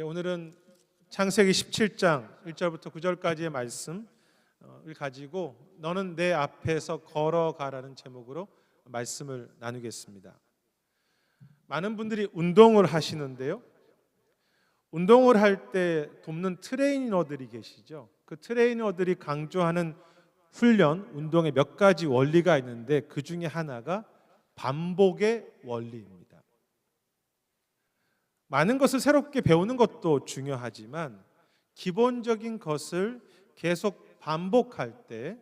오늘은 창세기 17장 1절부터 9절까지의 말씀을 가지고 너는 내 앞에서 걸어가라는 제목으로 말씀을 나누겠습니다. 많은 분들이 운동을 하시는데요, 운동을 할 때 돕는 트레이너들이 계시죠. 그 트레이너들이 강조하는 훈련, 운동에 몇 가지 원리가 있는데 그 중에 하나가 반복의 원리입니다. 많은 것을 새롭게 배우는 것도 중요하지만 기본적인 것을 계속 반복할 때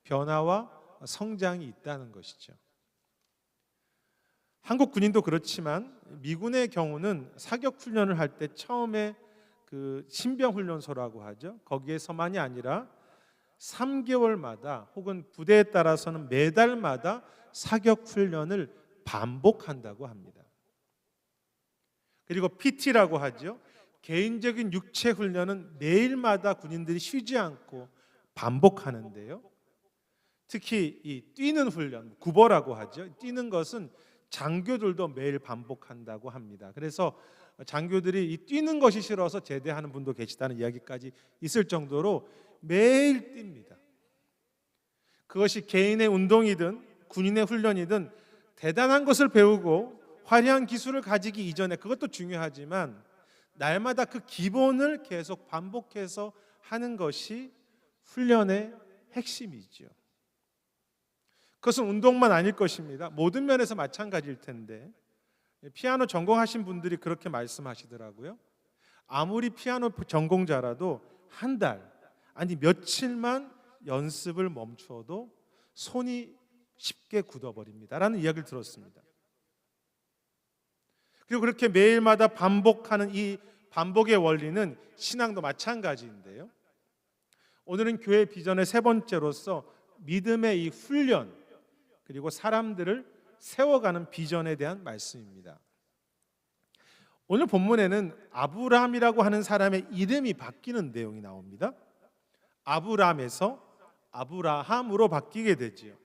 변화와 성장이 있다는 것이죠. 한국 군인도 그렇지만 미군의 경우는 사격 훈련을 할 때 처음에 그 신병 훈련소라고 하죠. 거기에서만이 아니라 3개월마다 혹은 부대에 따라서는 매달마다 사격 훈련을 반복한다고 합니다. 그리고 PT라고 하죠. 개인적인 육체 훈련은 매일마다 군인들이 쉬지 않고 반복하는데요. 특히 이 뛰는 훈련, 구보라고 하죠. 뛰는 것은 장교들도 매일 반복한다고 합니다. 그래서 장교들이 이 뛰는 것이 싫어서 제대하는 분도 계시다는 이야기까지 있을 정도로 매일 뜁니다. 그것이 개인의 운동이든 군인의 훈련이든 대단한 것을 배우고 화려한 기술을 가지기 이전에 그것도 중요하지만 날마다 그 기본을 계속 반복해서 하는 것이 훈련의 핵심이죠. 그것은 운동만 아닐 것입니다. 모든 면에서 마찬가지일 텐데 피아노 전공하신 분들이 그렇게 말씀하시더라고요. 아무리 피아노 전공자라도 한 달, 아니 며칠만 연습을 멈춰도 손이 쉽게 굳어버립니다 라는 이야기를 들었습니다. 그리고 그렇게 매일마다 반복하는 이 반복의 원리는 신앙도 마찬가지인데요. 오늘은 교회 비전의 세 번째로서 믿음의 이 훈련 그리고 사람들을 세워가는 비전에 대한 말씀입니다. 오늘 본문에는 아브라함이라고 하는 사람의 이름이 바뀌는 내용이 나옵니다. 아브람에서 아브라함으로 바뀌게 되지요.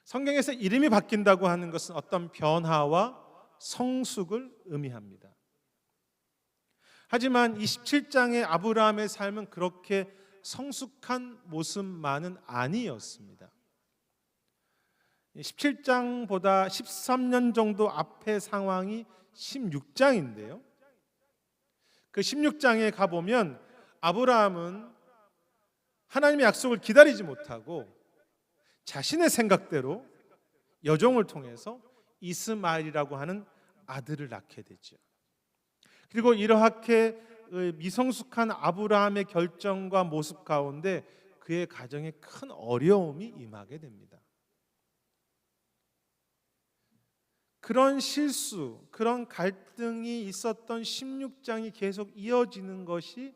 성경에서 이름이 바뀐다고 하는 것은 어떤 변화와 성숙을 의미합니다. 하지만 27장의 아브라함의 삶은 그렇게 성숙한 모습만은 아니었습니다. 17장보다 13년 정도 앞의 상황이 16장인데요. 그 16장에 가보면 아브라함은 하나님의 약속을 기다리지 못하고 자신의 생각대로 여종을 통해서 이스마엘이라고 하는 아들을 낳게 되죠. 그리고 이렇게 미성숙한 아브라함의 결정과 모습 가운데 그의 가정에 큰 어려움이 임하게 됩니다. 그런 실수, 그런 갈등이 있었던 16장이 계속 이어지는 것이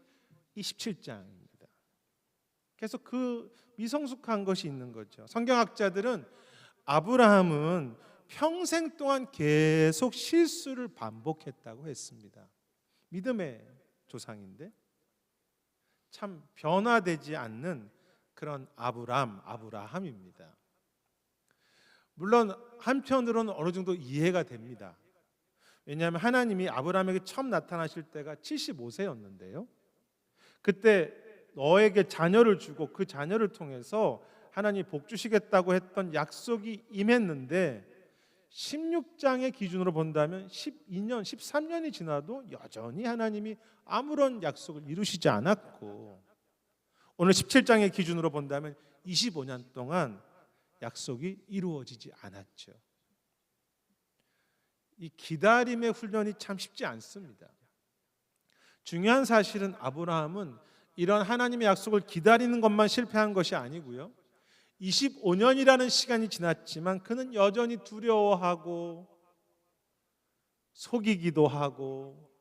이 17장입니다. 계속 그 미성숙한 것이 있는 거죠. 성경학자들은 아브라함은 평생 동안 계속 실수를 반복했다고 했습니다. 믿음의 조상인데 참 변화되지 않는 그런 아브라함입니다. 물론 한편으로는 어느 정도 이해가 됩니다. 왜냐하면 하나님이 아브라함에게 처음 나타나실 때가 75세였는데요. 그때 너에게 자녀를 주고 그 자녀를 통해서 하나님이 복 주시겠다고 했던 약속이 임했는데 16장의 기준으로 본다면 12년, 13년이 지나도 여전히 하나님이 아무런 약속을 이루시지 않았고 오늘 17장의 기준으로 본다면 25년 동안 약속이 이루어지지 않았죠. 이 기다림의 훈련이 참 쉽지 않습니다. 중요한 사실은 아브라함은 이런 하나님의 약속을 기다리는 것만 실패한 것이 아니고요. 25년이라는 시간이 지났지만 그는 여전히 두려워하고 속이기도 하고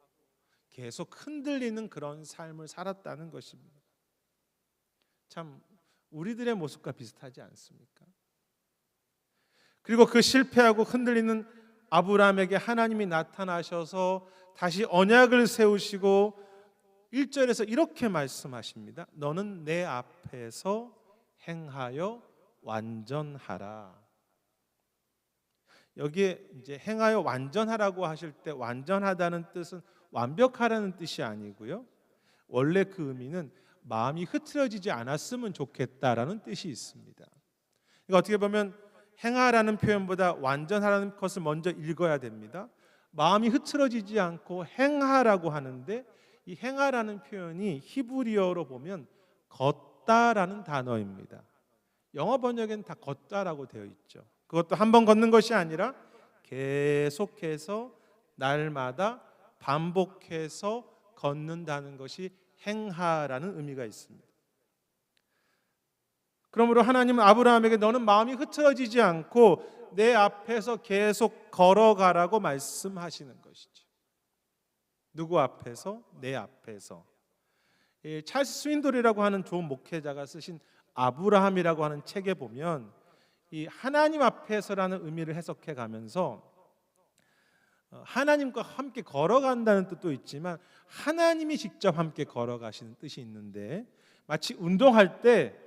계속 흔들리는 그런 삶을 살았다는 것입니다. 참 우리들의 모습과 비슷하지 않습니까? 그리고 그 실패하고 흔들리는 아브라함에게 하나님이 나타나셔서 다시 언약을 세우시고 1절에서 이렇게 말씀하십니다. 너는 내 앞에서 행하여 완전하라. 여기에 이제 행하여 완전하라고 하실 때 완전하다는 뜻은 완벽하라는 뜻이 아니고요. 원래 그 의미는 마음이 흐트러지지 않았으면 좋겠다라는 뜻이 있습니다. 그러니까 어떻게 보면 행하라는 표현보다 완전하라는 것을 먼저 읽어야 됩니다. 마음이 흐트러지지 않고 행하라고 하는데 이 행하라는 표현이 히브리어로 보면 걷다라는 단어입니다. 영어 번역에는 다 걷다라고 되어 있죠. 그것도 한 번 걷는 것이 아니라 계속해서 날마다 반복해서 걷는다는 것이 행하라는 의미가 있습니다. 그러므로 하나님은 아브라함에게 너는 마음이 흐트러지지 않고 내 앞에서 계속 걸어가라고 말씀하시는 것이죠. 누구 앞에서? 내 앞에서. 찰스 스윈돌이라고 하는 좋은 목회자가 쓰신 아브라함이라고 하는 책에 보면 이 하나님 앞에서라는 의미를 해석해 가면서 하나님과 함께 걸어간다는 뜻도 있지만 하나님이 직접 함께 걸어가시는 뜻이 있는데 마치 운동할 때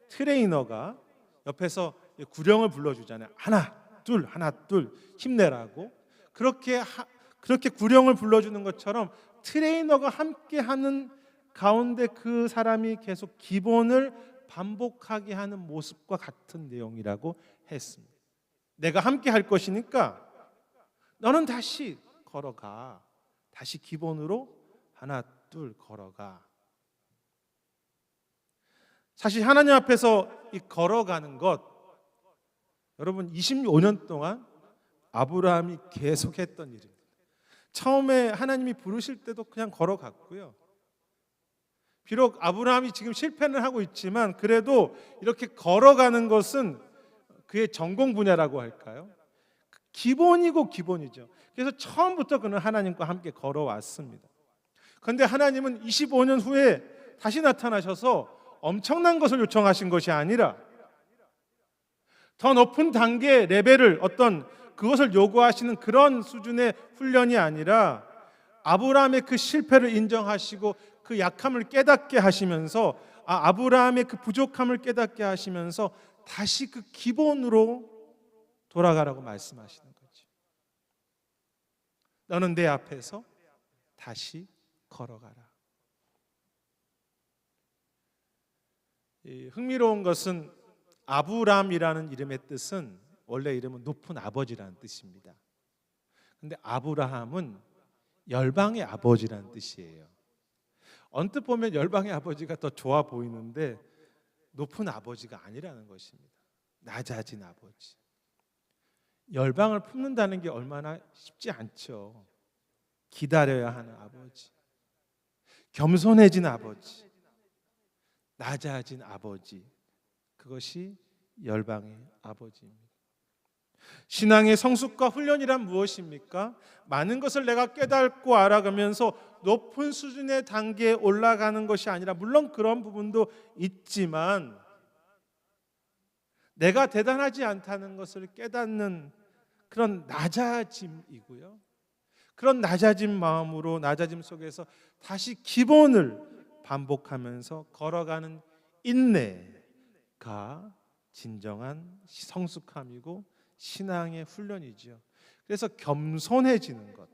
트레이너가 옆에서 구령을 불러주잖아요. 하나 둘 힘내라고. 그렇게 구령을 불러주는 것처럼 트레이너가 함께하는 가운데 그 사람이 계속 기본을 반복하게 하는 모습과 같은 내용이라고 했습니다. 내가 함께 할 것이니까 너는 다시 걸어가. 다시 기본으로 하나 둘 걸어가. 사실 하나님 앞에서 이 걸어가는 것, 여러분 25년 동안 아브라함이 계속했던 일입니다. 처음에 하나님이 부르실 때도 그냥 걸어갔고요. 비록 아브라함이 지금 실패는 하고 있지만 그래도 이렇게 걸어가는 것은 그의 전공 분야라고 할까요? 기본이고 기본이죠. 그래서 처음부터 그는 하나님과 함께 걸어왔습니다. 그런데 하나님은 25년 후에 다시 나타나셔서 엄청난 것을 요청하신 것이 아니라 더 높은 단계 레벨을 어떤 그것을 요구하시는 그런 수준의 훈련이 아니라 아브라함의 그 실패를 인정하시고 그 약함을 깨닫게 하시면서 아브라함의 그 부족함을 깨닫게 하시면서 다시 그 기본으로 돌아가라고 말씀하시는 거죠. 너는 내 앞에서 다시 걸어가라. 흥미로운 것은 아브람이라는 이름의 뜻은 원래 이름은 높은 아버지라는 뜻입니다. 그런데 아브라함은 열방의 아버지라는 뜻이에요. 언뜻 보면 열방의 아버지가 더 좋아 보이는데 높은 아버지가 아니라는 것입니다. 낮아진 아버지. 열방을 품는다는 게 얼마나 쉽지 않죠. 기다려야 하는 아버지, 겸손해진 아버지, 낮아진 아버지, 그것이 열방의 아버지입니다. 신앙의 성숙과 훈련이란 무엇입니까? 많은 것을 내가 깨닫고 알아가면서 높은 수준의 단계에 올라가는 것이 아니라 물론 그런 부분도 있지만 내가 대단하지 않다는 것을 깨닫는 그런 낮아짐이고요. 그런 낮아진 마음으로 낮아짐 속에서 다시 기본을 반복하면서 걸어가는 인내가 진정한 성숙함이고 신앙의 훈련이지요. 그래서 겸손해지는 것,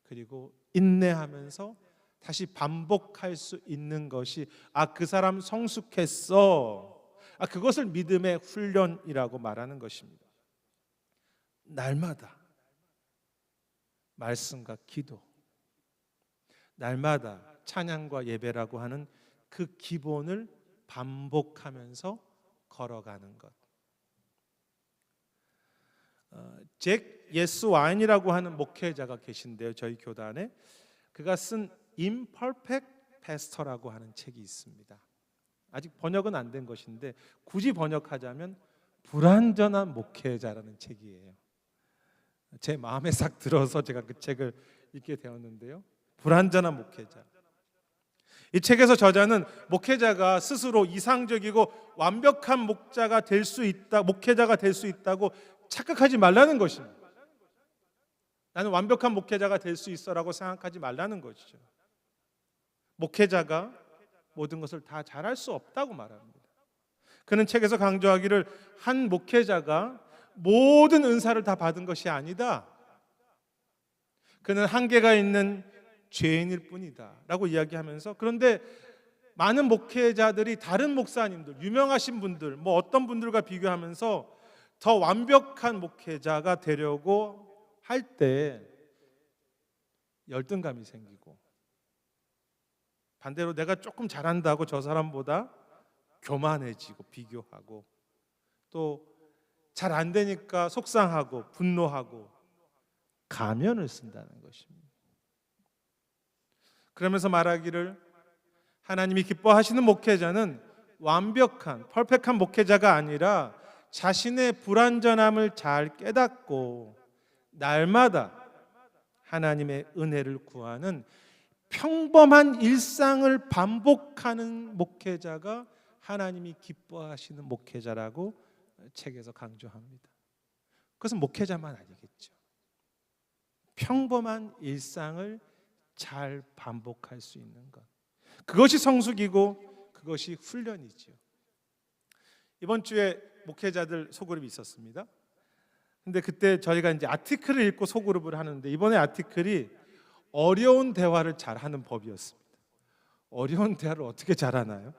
그리고 인내하면서 다시 반복할 수 있는 것이 그 사람 성숙했어. 그것을 믿음의 훈련이라고 말하는 것입니다. 날마다 말씀과 기도, 날마다 찬양과 예배라고 하는 그 기본을 반복하면서 걸어가는 것. 잭 예스 와인이라고 하는 목회자가 계신데요, 저희 교단에. 그가 쓴 Imperfect Pastor라고 하는 책이 있습니다. 아직 번역은 안 된 것인데 굳이 번역하자면 불완전한 목회자라는 책이에요. 제 마음에 싹 들어서 제가 그 책을 읽게 되었는데요. 불완전한 목회자. 이 책에서 저자는 목회자가 스스로 이상적이고 완벽한 목회자가 될 수 있다고 착각하지 말라는 것입니다. 나는 완벽한 목회자가 될 수 있어라고 생각하지 말라는 것이죠. 목회자가 모든 것을 다 잘할 수 없다고 말합니다. 그는 책에서 강조하기를 한 목회자가 모든 은사를 다 받은 것이 아니다. 그는 한계가 있는 죄인일 뿐이다 라고 이야기하면서, 그런데 많은 목회자들이 다른 목사님들, 유명하신 분들, 뭐 어떤 분들과 비교하면서 더 완벽한 목회자가 되려고 할 때 열등감이 생기고, 반대로 내가 조금 잘한다고 저 사람보다 교만해지고 비교하고, 또 잘 안 되니까 속상하고 분노하고 가면을 쓴다는 것입니다. 그러면서 말하기를, 하나님이 기뻐하시는 목회자는 완벽한 퍼펙트한 목회자가 아니라 자신의 불완전함을 잘 깨닫고 날마다 하나님의 은혜를 구하는 평범한 일상을 반복하는 목회자가 하나님이 기뻐하시는 목회자라고 책에서 강조합니다. 그것은 목회자만 아니겠죠. 평범한 일상을 잘 반복할 수 있는 것, 그것이 성숙이고 그것이 훈련이죠. 이번 주에 목회자들 소그룹이 있었습니다. 근데 그때 저희가 이제 아티클을 읽고 소그룹을 하는데, 이번에 아티클이 어려운 대화를 잘하는 법이었습니다. 어려운 대화를 어떻게 잘하나요?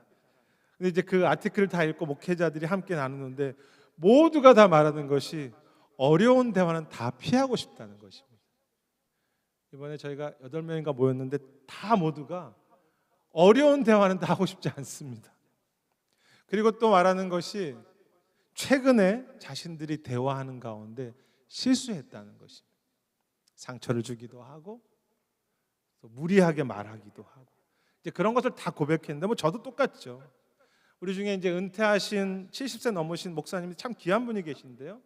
근데 이제 그 아티클을 다 읽고 목회자들이 함께 나누는데 모두가 다 말하는 것이 어려운 대화는 다 피하고 싶다는 것입니다. 이번에 저희가 8명인가 모였는데 다 모두가 어려운 대화는 다 하고 싶지 않습니다. 그리고 또 말하는 것이 최근에 자신들이 대화하는 가운데 실수했다는 것입니다. 상처를 주기도 하고 또 무리하게 말하기도 하고, 이제 그런 것을 다 고백했는데, 뭐 저도 똑같죠. 우리 중에 이제 은퇴하신 70세 넘으신 목사님이 참 귀한 분이 계신데요,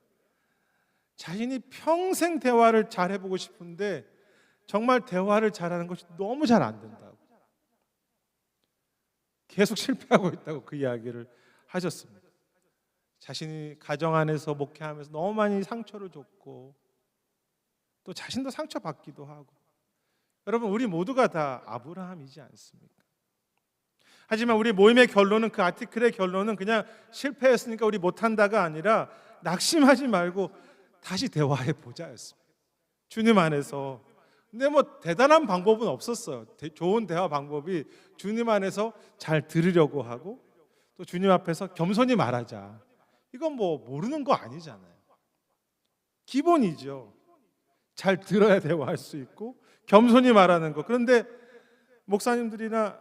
자신이 평생 대화를 잘 해보고 싶은데 정말 대화를 잘하는 것이 너무 잘 안 된다고, 계속 실패하고 있다고 그 이야기를 하셨습니다. 자신이 가정 안에서 목회하면서 너무 많이 상처를 줬고 또 자신도 상처받기도 하고. 여러분, 우리 모두가 다 아브라함이지 않습니까? 하지만 우리 모임의 결론은, 그 아티클의 결론은 그냥 실패했으니까 우리 못한다가 아니라 낙심하지 말고 다시 대화해 보자였습니다. 주님 안에서. 근데 뭐 대단한 방법은 없었어요. 좋은 대화 방법이 주님 안에서 잘 들으려고 하고 또 주님 앞에서 겸손히 말하자, 이건 뭐 모르는 거 아니잖아요. 기본이죠. 잘 들어야 대화할 수 있고 겸손히 말하는 거. 그런데 목사님들이나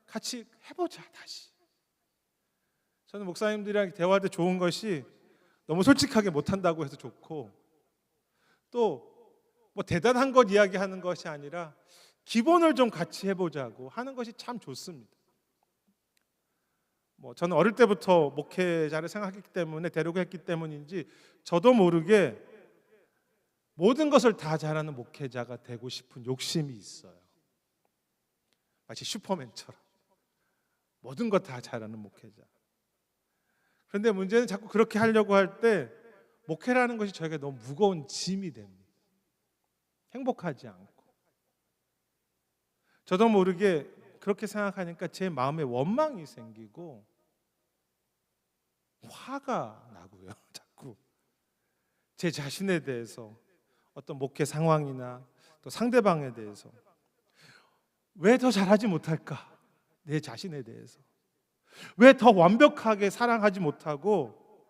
같이 해보자 다시. 저는 목사님들이랑 대화할 때 좋은 것이 너무 솔직하게 못한다고 해서 좋고, 또 뭐 대단한 것 이야기하는 것이 아니라 기본을 좀 같이 해보자고 하는 것이 참 좋습니다. 뭐 저는 어릴 때부터 목회자를 생각했기 때문에, 되려고 했기 때문인지 저도 모르게 모든 것을 다 잘하는 목회자가 되고 싶은 욕심이 있어요. 마치 슈퍼맨처럼 모든 것 다 잘하는 목회자. 그런데 문제는 자꾸 그렇게 하려고 할 때 목회라는 것이 저에게 너무 무거운 짐이 됩니다. 행복하지 않고. 저도 모르게 그렇게 생각하니까 제 마음에 원망이 생기고 화가 나고요. 자꾸 제 자신에 대해서, 어떤 목회 상황이나 또 상대방에 대해서 왜 더 잘하지 못할까? 내 자신에 대해서 왜 더 완벽하게 사랑하지 못하고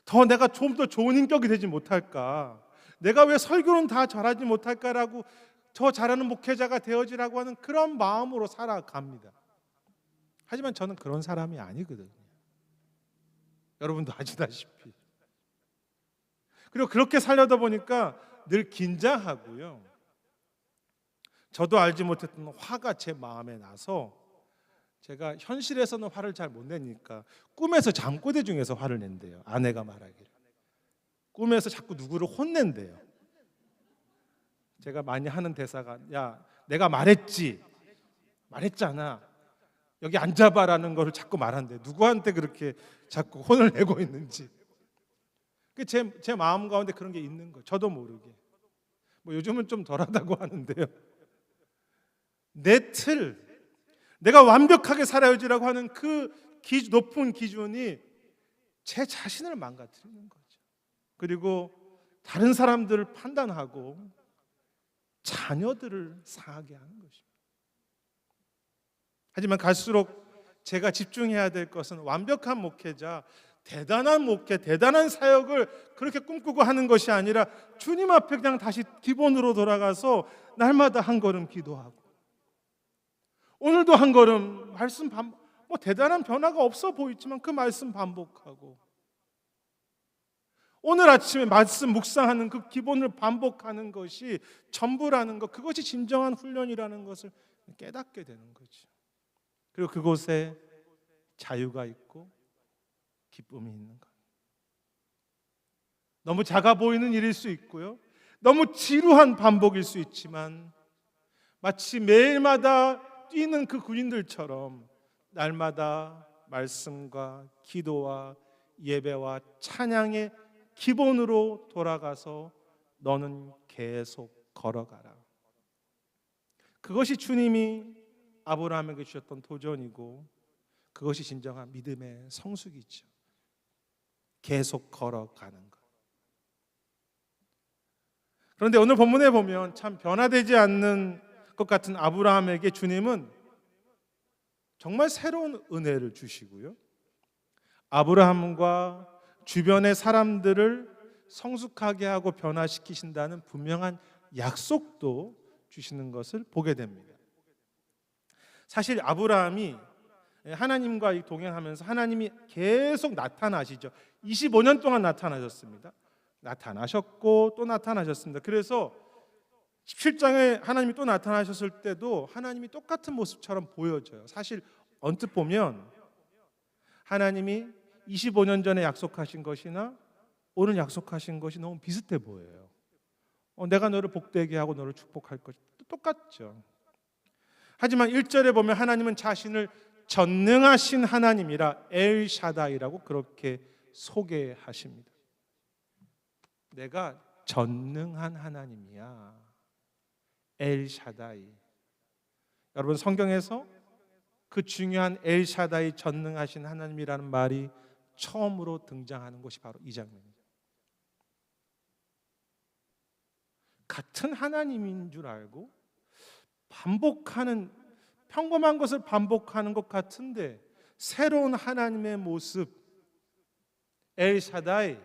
더 내가 좀 더 좋은 인격이 되지 못할까? 내가 왜 설교는 다 잘하지 못할까라고 더 잘하는 목회자가 되어지라고 하는 그런 마음으로 살아갑니다. 하지만 저는 그런 사람이 아니거든요. 여러분도 아시다시피. 그리고 그렇게 살려다 보니까 늘 긴장하고요. 저도 알지 못했던 화가 제 마음에 나서, 제가 현실에서는 화를 잘 못 내니까 꿈에서 잠꼬대 중에서 화를 낸대요. 아내가 말하기를 꿈에서 자꾸 누구를 혼낸대요. 제가 많이 하는 대사가, 야 내가 말했잖아, 여기 앉아봐라는 거를 자꾸 말한대. 누구한테 그렇게 자꾸 혼을 내고 있는지. 제 마음 가운데 그런 게 있는 거예요. 저도 모르게. 뭐 요즘은 좀 덜하다고 하는데요, 내 틀, 내가 완벽하게 살아야지라고 하는 그 높은 기준이 제 자신을 망가뜨리는 거죠. 그리고 다른 사람들을 판단하고 자녀들을 상하게 하는 것입니다. 하지만 갈수록 제가 집중해야 될 것은 완벽한 목회자, 대단한 목회, 대단한 사역을 그렇게 꿈꾸고 하는 것이 아니라 주님 앞에 그냥 다시 기본으로 돌아가서 날마다 한 걸음 기도하고, 오늘도 한 걸음 말씀 뭐 대단한 변화가 없어 보이지만 그 말씀 반복하고, 오늘 아침에 말씀 묵상하는 그 기본을 반복하는 것이 전부라는 것, 그것이 진정한 훈련이라는 것을 깨닫게 되는 거죠. 그리고 그곳에 자유가 있고 기쁨이 있는 것. 너무 작아 보이는 일일 수 있고요, 너무 지루한 반복일 수 있지만 마치 매일마다 뛰는 그 군인들처럼 날마다 말씀과 기도와 예배와 찬양의 기본으로 돌아가서 너는 계속 걸어가라. 그것이 주님이 아브라함에게 주셨던 도전이고, 그것이 진정한 믿음의 성숙이죠. 계속 걸어가는 것. 그런데 오늘 본문에 보면 참 변화되지 않는 것 같은 아브라함에게 주님은 정말 새로운 은혜를 주시고요, 아브라함과 주변의 사람들을 성숙하게 하고 변화시키신다는 분명한 약속도 주시는 것을 보게 됩니다. 사실 아브라함이 하나님과 동행하면서 하나님이 계속 나타나시죠. 25년 동안 나타나셨습니다. 나타나셨고 또 나타나셨습니다. 그래서 17장에 하나님이 또 나타나셨을 때도 하나님이 똑같은 모습처럼 보여져요. 사실 언뜻 보면 하나님이 25년 전에 약속하신 것이나 오늘 약속하신 것이 너무 비슷해 보여요. 내가 너를 복되게 하고 너를 축복할 것, 똑같죠. 하지만 1절에 보면 하나님은 자신을 전능하신 하나님이라 엘샤다이라고 그렇게 소개하십니다. 내가 전능한 하나님이야, 엘샤다이. 여러분, 성경에서 그 중요한 엘샤다이, 전능하신 하나님이라는 말이 처음으로 등장하는 것이 바로 이 장면입니다. 같은 하나님인 줄 알고 반복하는, 평범한 것을 반복하는 것 같은데 새로운 하나님의 모습, 엘샤다이,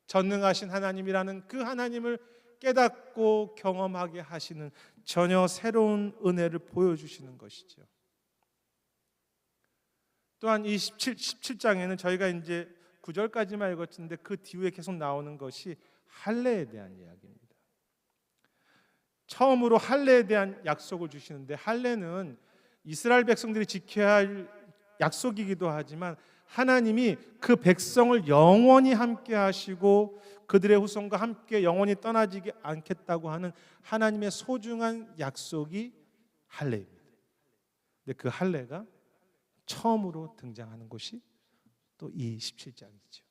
전능하신 하나님이라는 그 하나님을 깨닫고 경험하게 하시는 전혀 새로운 은혜를 보여주시는 것이죠. 또한 이 17장에는 저희가 이제 9절까지만 읽었는데 그 뒤에 계속 나오는 것이 할례에 대한 이야기입니다. 처음으로 할례에 대한 약속을 주시는데, 할례는 이스라엘 백성들이 지켜야 할 약속이기도 하지만 하나님이 그 백성을 영원히 함께 하시고 그들의 후손과 함께 영원히 떠나지 않겠다고 하는 하나님의 소중한 약속이 할례입니다. 근데 그 할례가 처음으로 등장하는 것이 또 이 17장이죠.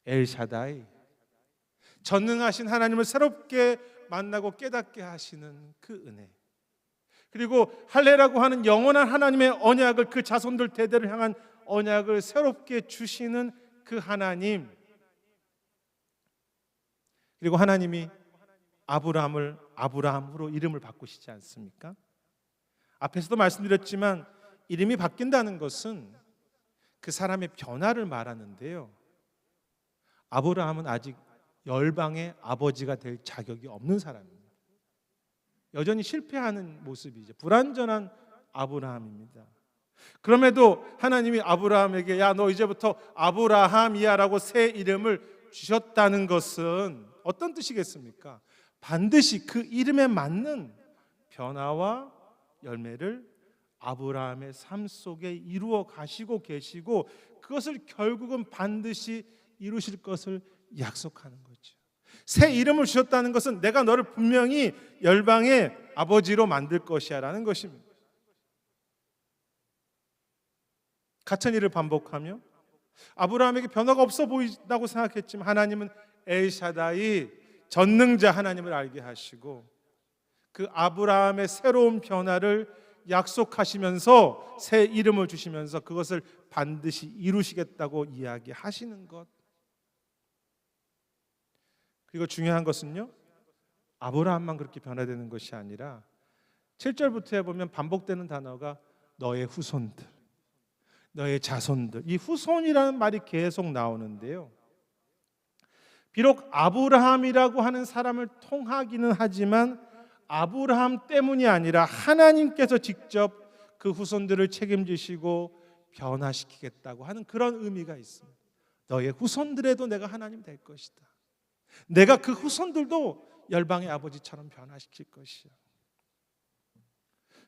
엘샤다이, 전능하신 하나님을 새롭게 만나고 깨닫게 하시는 그 은혜, 그리고 할례라고 하는 영원한 하나님의 언약을, 그 자손들 대대를 향한 언약을 새롭게 주시는 그 하나님, 그리고 하나님이 아브라함을 아브라함으로 이름을 바꾸시지 않습니까? 앞에서도 말씀드렸지만 이름이 바뀐다는 것은 그 사람의 변화를 말하는데요, 아브라함은 아직 열방의 아버지가 될 자격이 없는 사람입니다. 여전히 실패하는 모습이죠. 불완전한 아브라함입니다. 그럼에도 하나님이 아브라함에게 야, 너 이제부터 아브라함이야라고 새 이름을 주셨다는 것은 어떤 뜻이겠습니까? 반드시 그 이름에 맞는 변화와 열매를 아브라함의 삶 속에 이루어 가시고 계시고, 그것을 결국은 반드시 이루실 것을 약속하는 거죠. 새 이름을 주셨다는 것은 내가 너를 분명히 열방의 아버지로 만들 것이야 라는 것입니다. 같은 일을 반복하며 아브라함에게 변화가 없어 보인다고 생각했지만 하나님은 엘샤다이, 전능자 하나님을 알게 하시고 그 아브라함의 새로운 변화를 약속하시면서 새 이름을 주시면서 그것을 반드시 이루시겠다고 이야기하시는 것, 그리고 중요한 것은요, 아브라함만 그렇게 변화되는 것이 아니라 7절부터 보면 반복되는 단어가 너의 후손들, 너의 자손들. 이 후손이라는 말이 계속 나오는데요, 비록 아브라함이라고 하는 사람을 통하기는 하지만 아브라함 때문이 아니라 하나님께서 직접 그 후손들을 책임지시고 변화시키겠다고 하는 그런 의미가 있습니다. 너의 후손들에도 내가 하나님 될 것이다. 내가 그 후손들도 열방의 아버지처럼 변화시킬 것이야.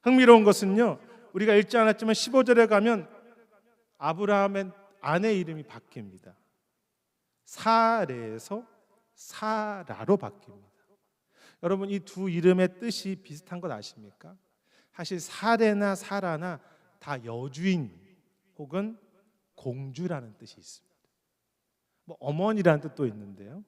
흥미로운 것은요, 우리가 읽지 않았지만 15절에 가면 아브라함의 아내 이름이 바뀝니다. 사레에서 사라로 바뀝니다. 여러분, 이 두 이름의 뜻이 비슷한 것 아십니까? 사실 사레나 사라나 다 여주인 혹은 공주라는 뜻이 있습니다. 뭐 어머니라는 뜻도 있는데요,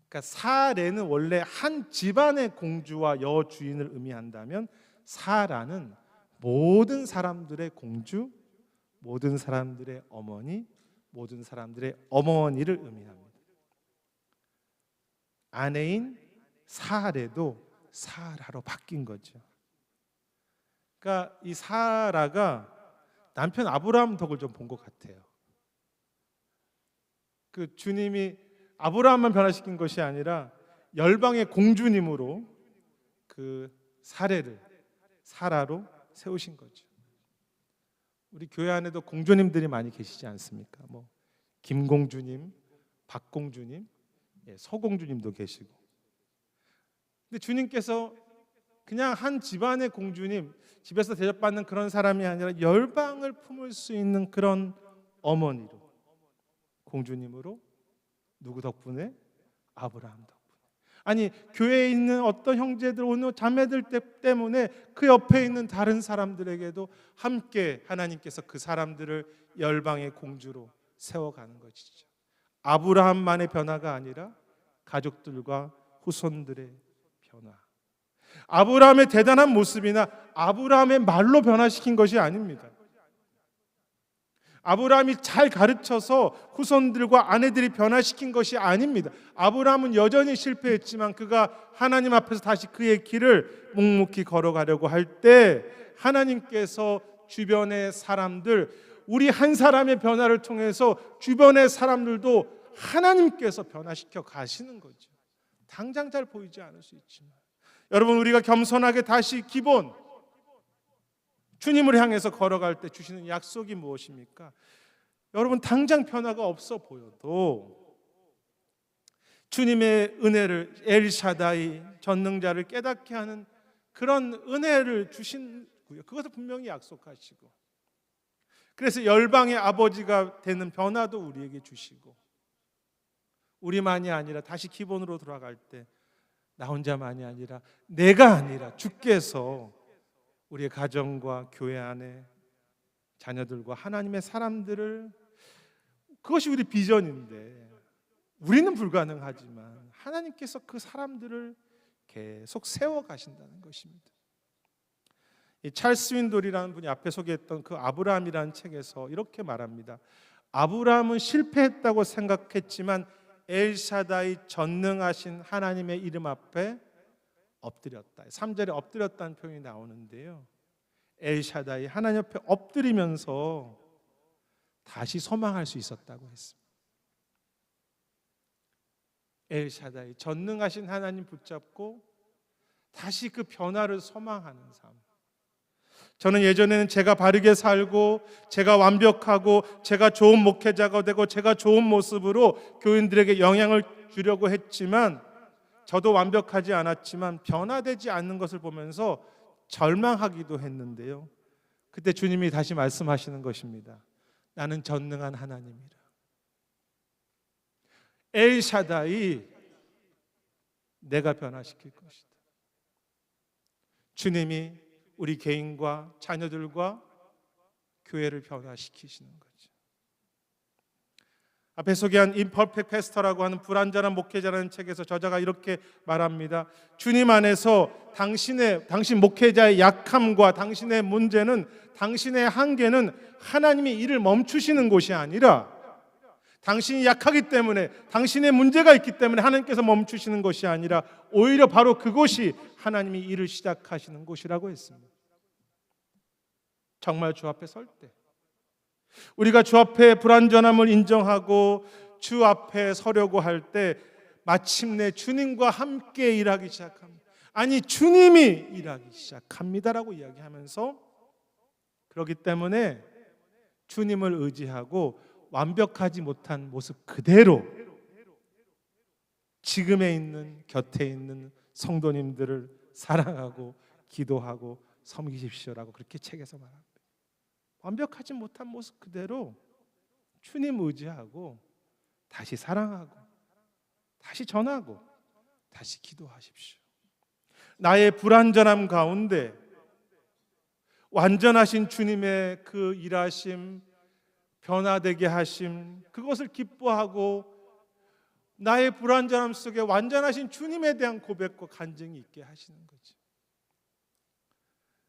그러니까 사레는 원래 한 집안의 공주와 여주인을 의미한다면 사라는 모든 사람들의 공주, 모든 사람들의 어머니, 모든 사람들의 어머니를 의미합니다. 아내인 사레도 사라로 바뀐 거죠. 그러니까 이 사라가 남편 아브라함 덕을 좀 본 것 같아요. 그 주님이 아브라함만 변화시킨 것이 아니라 열방의 공주님으로 그 사레를 사라로 세우신 거죠. 우리 교회 안에도 공주님들이 많이 계시지 않습니까? 뭐 김공주님, 박공주님, 서공주님도 계시고. 근데 주님께서 그냥 한 집안의 공주님, 집에서 대접받는 그런 사람이 아니라 열방을 품을 수 있는 그런 어머니로, 공주님으로, 누구 덕분에? 아브라함 덕분에. 아니, 교회에 있는 어떤 형제들, 오늘 자매들 때문에 그 옆에 있는 다른 사람들에게도 함께 하나님께서 그 사람들을 열방의 공주로 세워가는 것이죠. 아브라함만의 변화가 아니라 가족들과 후손들의 변화. 아브라함의 대단한 모습이나 아브라함의 말로 변화시킨 것이 아닙니다. 아브라함이 잘 가르쳐서 후손들과 아내들이 변화시킨 것이 아닙니다. 아브라함은 여전히 실패했지만 그가 하나님 앞에서 다시 그의 길을 묵묵히 걸어가려고 할 때 하나님께서 주변의 사람들, 우리 한 사람의 변화를 통해서 주변의 사람들도 하나님께서 변화시켜 가시는 거죠. 당장 잘 보이지 않을 수 있지만 여러분, 우리가 겸손하게 다시 기본 주님을 향해서 걸어갈 때 주시는 약속이 무엇입니까? 여러분, 당장 변화가 없어 보여도 주님의 은혜를, 엘샤다이 전능자를 깨닫게 하는 그런 은혜를 주신고요. 그것을 분명히 약속하시고, 그래서 열방의 아버지가 되는 변화도 우리에게 주시고, 우리만이 아니라 다시 기본으로 돌아갈 때 나 혼자만이 아니라 내가 아니라 주께서 우리의 가정과 교회 안에 자녀들과 하나님의 사람들을, 그것이 우리 비전인데 우리는 불가능하지만 하나님께서 그 사람들을 계속 세워가신다는 것입니다. 이 찰스 윈돌이라는 분이 앞에 소개했던 그 아브라함이라는 책에서 이렇게 말합니다. 아브라함은 실패했다고 생각했지만 엘샤다이 전능하신 하나님의 이름 앞에 엎드렸다. 3절에 엎드렸다는 표현이 나오는데요, 엘샤다이 하나님 앞에 엎드리면서 다시 소망할 수 있었다고 했습니다. 엘샤다이 전능하신 하나님 붙잡고 다시 그 변화를 소망하는 삶. 저는 예전에는 제가 바르게 살고 제가 완벽하고 제가 좋은 목회자가 되고 제가 좋은 모습으로 교인들에게 영향을 주려고 했지만, 저도 완벽하지 않았지만 변화되지 않는 것을 보면서 절망하기도 했는데요, 그때 주님이 다시 말씀하시는 것입니다. 나는 전능한 하나님이라. 엘샤다이, 내가 변화시킬 것이다. 주님이 우리 개인과 자녀들과 교회를 변화시키시는 거죠. 앞에 소개한 임퍼펙트 패스터라고 하는 불완전한 목회자라는 책에서 저자가 이렇게 말합니다. 주님 안에서 당신 목회자의 약함과 당신의 문제는, 당신의 한계는 하나님이 일을 멈추시는 곳이 아니라 당신이 약하기 때문에, 당신의 문제가 있기 때문에 하나님께서 멈추시는 것이 아니라 오히려 바로 그곳이 하나님이 일을 시작하시는 곳이라고 했습니다. 정말 주 앞에 설 때, 우리가 주 앞에 불완전함을 인정하고 주 앞에 서려고 할 때 마침내 주님과 함께 일하기 시작합니다. 아니, 주님이 일하기 시작합니다라고 이야기하면서, 그렇기 때문에 주님을 의지하고 완벽하지 못한 모습 그대로 지금에 있는, 곁에 있는 성도님들을 사랑하고 기도하고 섬기십시오라고 그렇게 책에서 말합니다. 완벽하지 못한 모습 그대로 주님 의지하고 다시 사랑하고 다시 전하고 다시 기도하십시오. 나의 불완전함 가운데 완전하신 주님의 그 일하심, 변화되게 하심, 그것을 기뻐하고 나의 불완전함 속에 완전하신 주님에 대한 고백과 간증이 있게 하시는 거죠.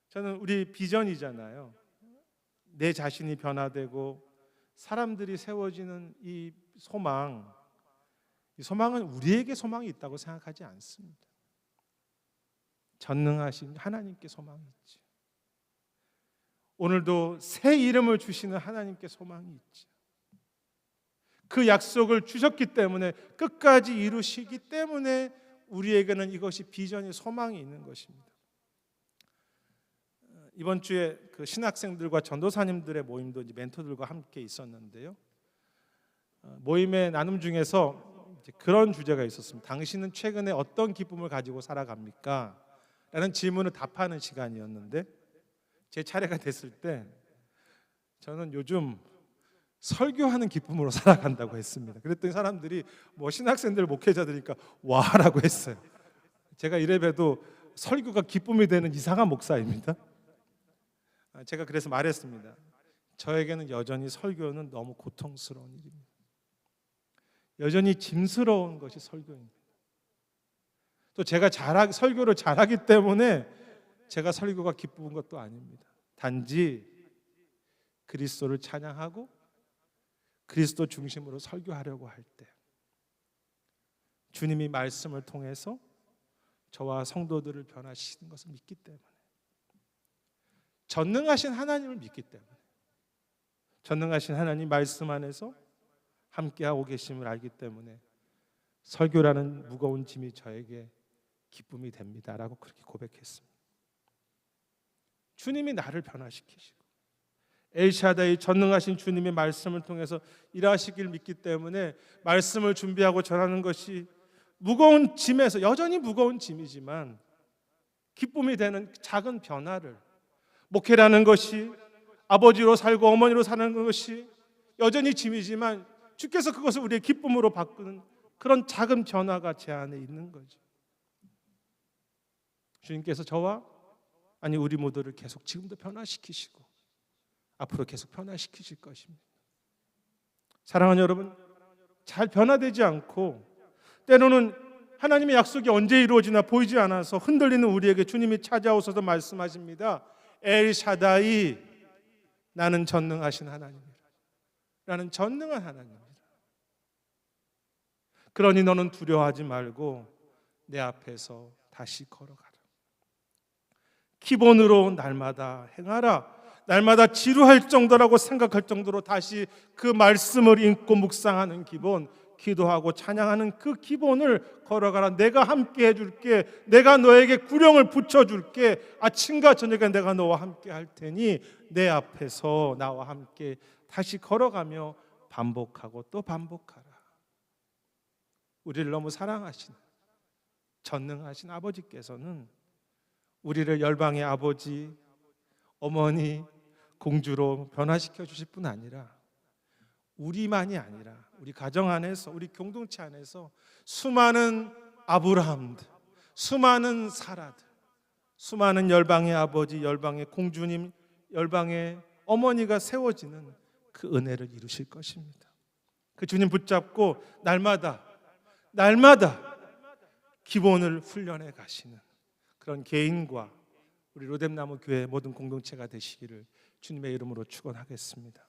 저는 우리 비전이잖아요. 내 자신이 변화되고 사람들이 세워지는 이 소망, 이 소망은 우리에게 소망이 있다고 생각하지 않습니다. 전능하신 하나님께 소망이 있지. 오늘도 새 이름을 주시는 하나님께 소망이 있지. 그 약속을 주셨기 때문에, 끝까지 이루시기 때문에 우리에게는 이것이 비전이, 소망이 있는 것입니다. 이번 주에 그 신학생들과 전도사님들의 모임도 이제 멘토들과 함께 있었는데요. 모임의 나눔 중에서 이제 그런 주제가 있었습니다. 당신은 최근에 어떤 기쁨을 가지고 살아갑니까? 라는 질문을 답하는 시간이었는데, 제 차례가 됐을 때 저는 요즘 설교하는 기쁨으로 살아간다고 했습니다. 그랬더니 사람들이 뭐 신학생들, 목회자들이니까 와라고 했어요. 제가 이래봬도 설교가 기쁨이 되는 이상한 목사입니다. 제가 그래서 말했습니다. 저에게는 여전히 설교는 너무 고통스러운 일입니다. 여전히 짐스러운 것이 설교입니다. 또 제가 설교를 잘하기 때문에 제가 설교가 기쁜 것도 아닙니다. 단지 그리스도를 찬양하고 그리스도 중심으로 설교하려고 할 때, 주님이 말씀을 통해서 저와 성도들을 변화시키는 것을 믿기 때문에, 전능하신 하나님을 믿기 때문에, 전능하신 하나님 말씀 안에서 함께하고 계심을 알기 때문에 설교라는 무거운 짐이 저에게 기쁨이 됩니다라고 그렇게 고백했습니다. 주님이 나를 변화시키시고 엘샤다이 전능하신 주님의 말씀을 통해서 일하시길 믿기 때문에 말씀을 준비하고 전하는 것이 무거운 짐에서, 여전히 무거운 짐이지만 기쁨이 되는 작은 변화를, 목회라는 것이, 아버지로 살고 어머니로 사는 것이 여전히 짐이지만 주께서 그것을 우리의 기쁨으로 바꾸는 그런 작은 변화가 제 안에 있는 거죠. 주님께서 저와, 아니 우리 모두를 계속 지금도 변화시키시고 앞으로 계속 변화시키실 것입니다. 사랑하는 여러분, 잘 변화되지 않고 때로는 하나님의 약속이 언제 이루어지나 보이지 않아서 흔들리는 우리에게 주님이 찾아오셔서 말씀하십니다. 엘샤다이, 나는 전능하신 하나님이라. 나는 전능한 하나님이라. 그러니 너는 두려워하지 말고 내 앞에서 다시 걸어가라. 기본으로 날마다 행하라. 날마다 지루할 정도라고 생각할 정도로 다시 그 말씀을 읽고 묵상하는 기본, 기도하고 찬양하는 그 기본을 걸어가라. 내가 함께 해줄게. 내가 너에게 구령을 붙여줄게. 아침과 저녁에 내가 너와 함께 할 테니 내 앞에서 나와 함께 다시 걸어가며 반복하고 또 반복하라. 우리를 너무 사랑하신 전능하신 아버지께서는 우리를 열방의 아버지, 어머니, 공주로 변화시켜 주실 뿐 아니라 우리만이 아니라 우리 가정 안에서, 우리 공동체 안에서 수많은 아브라함들, 수많은 사라들, 수많은 열방의 아버지, 열방의 공주님, 열방의 어머니가 세워지는 그 은혜를 이루실 것입니다. 그 주님 붙잡고 날마다 기본을 훈련해 가시는 그런 개인과 우리 로뎀나무 교회 모든 공동체가 되시기를 주님의 이름으로 축원하겠습니다.